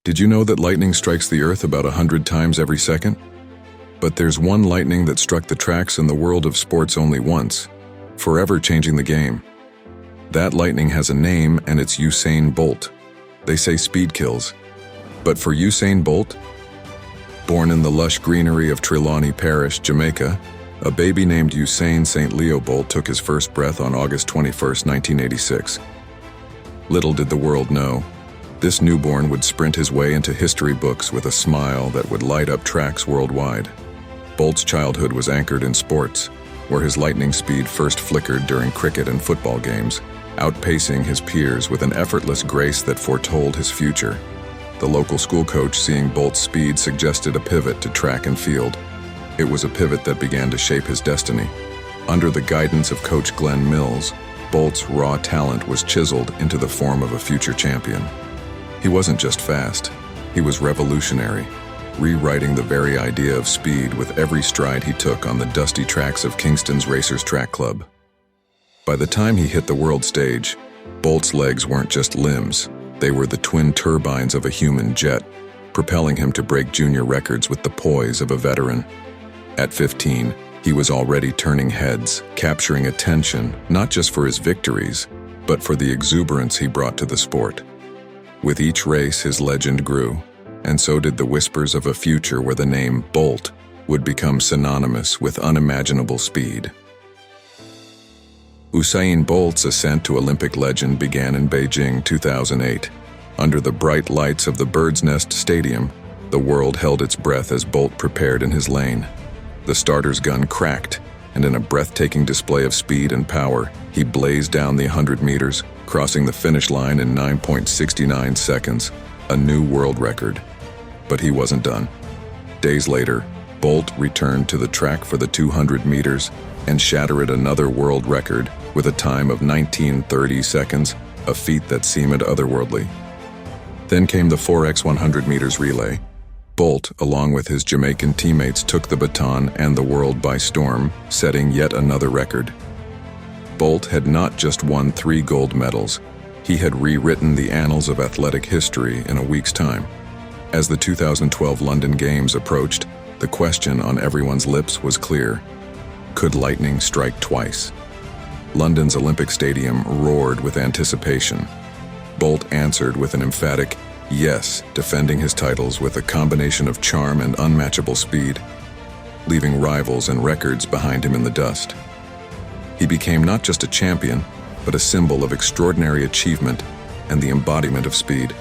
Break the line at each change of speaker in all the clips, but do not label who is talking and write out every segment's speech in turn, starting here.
Did you know that lightning strikes the earth about 100 times every second? But there's one lightning that struck the tracks in the world of sports only once, forever changing the game. That lightning has a name, and it's Usain Bolt. They say speed kills. But for Usain Bolt, born in the lush greenery of Trelawney Parish, Jamaica, a baby named Usain St. Leo Bolt took his first breath on August 21, 1986. Little did the world know, this newborn would sprint his way into history books with a smile that would light up tracks worldwide. Bolt's childhood was anchored in sports, where his lightning speed first flickered during cricket and football games, outpacing his peers with an effortless grace that foretold his future. The local school coach, seeing Bolt's speed, suggested a pivot to track and field. It was a pivot that began to shape his destiny. Under the guidance of Coach Glenn Mills, Bolt's raw talent was chiseled into the form of a future champion. He wasn't just fast, he was revolutionary, rewriting the very idea of speed with every stride he took on the dusty tracks of Kingston's Racers Track Club. By the time he hit the world stage, Bolt's legs weren't just limbs, they were the twin turbines of a human jet, propelling him to break junior records with the poise of a veteran. At 15, he was already turning heads, capturing attention not just for his victories, but for the exuberance he brought to the sport. With each race, his legend grew, and so did the whispers of a future where the name Bolt would become synonymous with unimaginable speed. Usain Bolt's ascent to Olympic legend began in Beijing 2008. Under the bright lights of the Bird's Nest Stadium, the world held its breath as Bolt prepared in his lane. The starter's gun cracked, and in a breathtaking display of speed and power, he blazed down the 100 meters, crossing the finish line in 9.69 seconds, a new world record. But he wasn't done. Days later, Bolt returned to the track for the 200 meters and shattered another world record with a time of 19:30 seconds, a feat that seemed otherworldly. Then came the 4x100 meters relay. Bolt, along with his Jamaican teammates, took the baton and the world by storm, setting yet another record. Bolt had not just won 3 gold medals, he had rewritten the annals of athletic history in a week's time. As the 2012 London Games approached, the question on everyone's lips was clear: could lightning strike twice? London's Olympic Stadium roared with anticipation. Bolt answered with an emphatic yes, defending his titles with a combination of charm and unmatchable speed, leaving rivals and records behind him in the dust. He became not just a champion, but a symbol of extraordinary achievement and the embodiment of speed.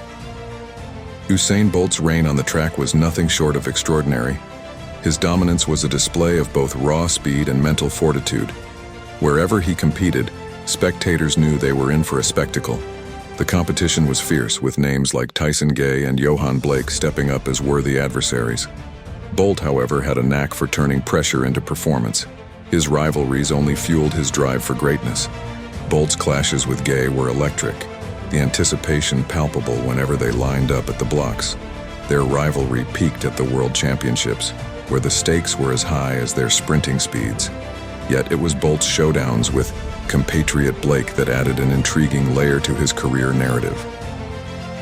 Usain Bolt's reign on the track was nothing short of extraordinary. His dominance was a display of both raw speed and mental fortitude. Wherever he competed, spectators knew they were in for a spectacle. The competition was fierce, with names like Tyson Gay and Johan Blake stepping up as worthy adversaries. Bolt, however, had a knack for turning pressure into performance. His rivalries only fueled his drive for greatness. Bolt's clashes with Gay were electric, the anticipation palpable whenever they lined up at the blocks. Their rivalry peaked at the World Championships, where the stakes were as high as their sprinting speeds. Yet it was Bolt's showdowns with compatriot Blake that added an intriguing layer to his career narrative.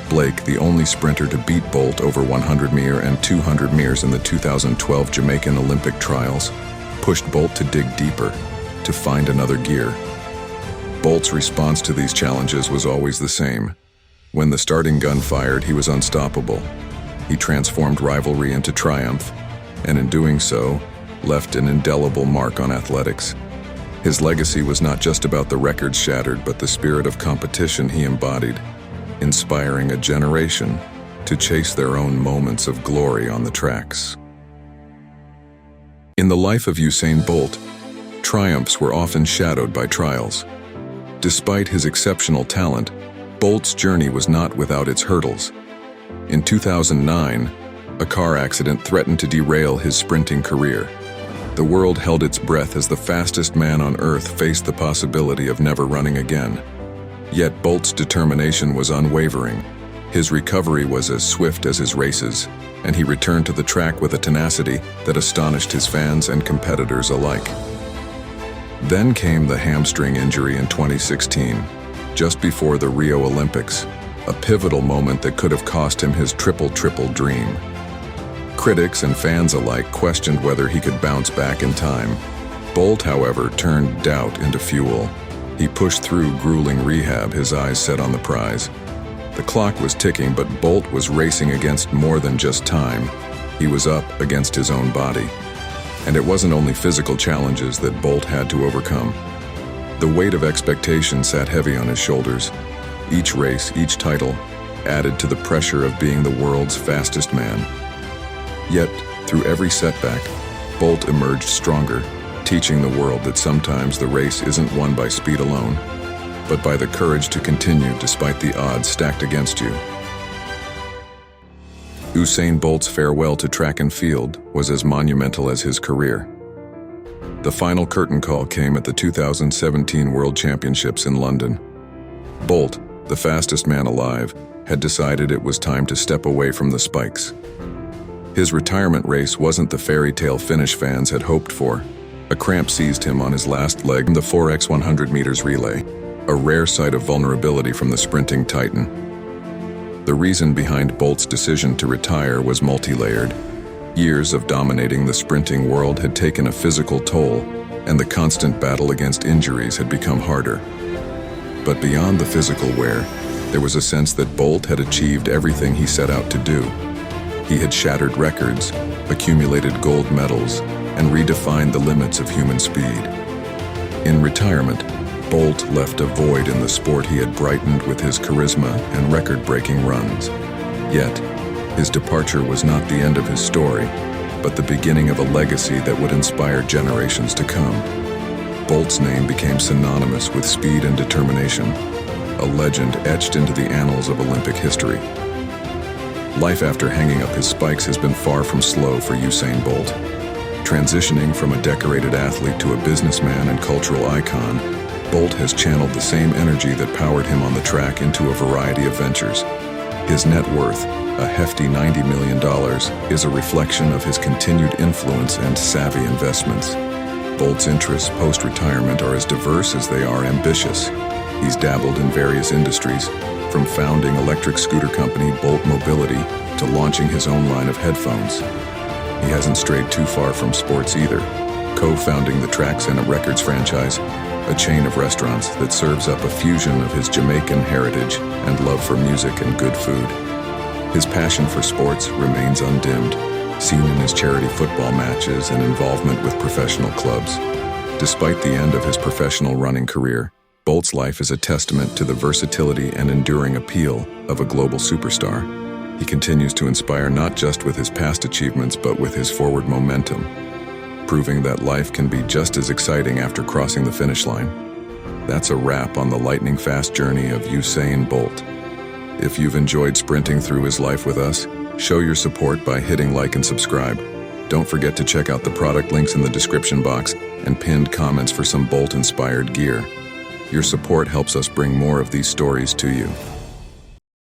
Blake, the only sprinter to beat Bolt over 100-meter and 200 meters in the 2012 Jamaican Olympic trials, pushed Bolt to dig deeper, to find another gear. Bolt's response to these challenges was always the same. When the starting gun fired, he was unstoppable. He transformed rivalry into triumph, and in doing so, left an indelible mark on athletics. His legacy was not just about the records shattered, but the spirit of competition he embodied, inspiring a generation to chase their own moments of glory on the tracks. In the life of Usain Bolt, triumphs were often shadowed by trials. Despite his exceptional talent, Bolt's journey was not without its hurdles. In 2009, a car accident threatened to derail his sprinting career. The world held its breath as the fastest man on Earth faced the possibility of never running again. Yet Bolt's determination was unwavering. His recovery was as swift as his races, and he returned to the track with a tenacity that astonished his fans and competitors alike. Then came the hamstring injury in 2016, just before the Rio Olympics. a pivotal moment that could have cost him his triple dream. Critics and fans alike questioned whether he could bounce back in time. Bolt, however, turned doubt into fuel. He pushed through grueling rehab, his eyes set on the prize. The clock was ticking, but Bolt was racing against more than just time. He was up against his own body. And it wasn't only physical challenges that Bolt had to overcome. The weight of expectation sat heavy on his shoulders. Each race, each title, added to the pressure of being the world's fastest man. Yet, through every setback, Bolt emerged stronger, teaching the world that sometimes the race isn't won by speed alone, but by the courage to continue despite the odds stacked against you. Usain Bolt's farewell to track and field was as monumental as his career. The final curtain call came at the 2017 World Championships in London. Bolt, the fastest man alive, had decided it was time to step away from the spikes. His retirement race wasn't the fairy tale finish fans had hoped for. A cramp seized him on his last leg in the 4x100 meters relay, a rare sight of vulnerability from the sprinting titan. The reason behind Bolt's decision to retire was multi-layered. Years of dominating the sprinting world had taken a physical toll, and the constant battle against injuries had become harder. But beyond the physical wear, there was a sense that Bolt had achieved everything he set out to do. He had shattered records, accumulated gold medals, and redefined the limits of human speed. In retirement, Bolt left a void in the sport he had brightened with his charisma and record-breaking runs. Yet, his departure was not the end of his story, but the beginning of a legacy that would inspire generations to come. Bolt's name became synonymous with speed and determination, a legend etched into the annals of Olympic history. Life after hanging up his spikes has been far from slow for Usain Bolt. Transitioning from a decorated athlete to a businessman and cultural icon, Bolt has channeled the same energy that powered him on the track into a variety of ventures. His net worth, a hefty $90 million, is a reflection of his continued influence and savvy investments. Bolt's interests post-retirement are as diverse as they are ambitious. He's dabbled in various industries, from founding electric scooter company Bolt Mobility to launching his own line of headphones. He hasn't strayed too far from sports either, co-founding the Traxxana Records franchise, a chain of restaurants that serves up a fusion of his Jamaican heritage and love for music and good food. His passion for sports remains undimmed, seen in his charity football matches and involvement with professional clubs. Despite the end of his professional running career, Bolt's life is a testament to the versatility and enduring appeal of a global superstar. He continues to inspire not just with his past achievements but with his forward momentum, proving that life can be just as exciting after crossing the finish line. That's a wrap on the lightning-fast journey of Usain Bolt. If you've enjoyed sprinting through his life with us, show your support by hitting like and subscribe. Don't forget to check out the product links in the description box and pinned comments for some Bolt-inspired gear. Your support helps us bring more of these stories to you.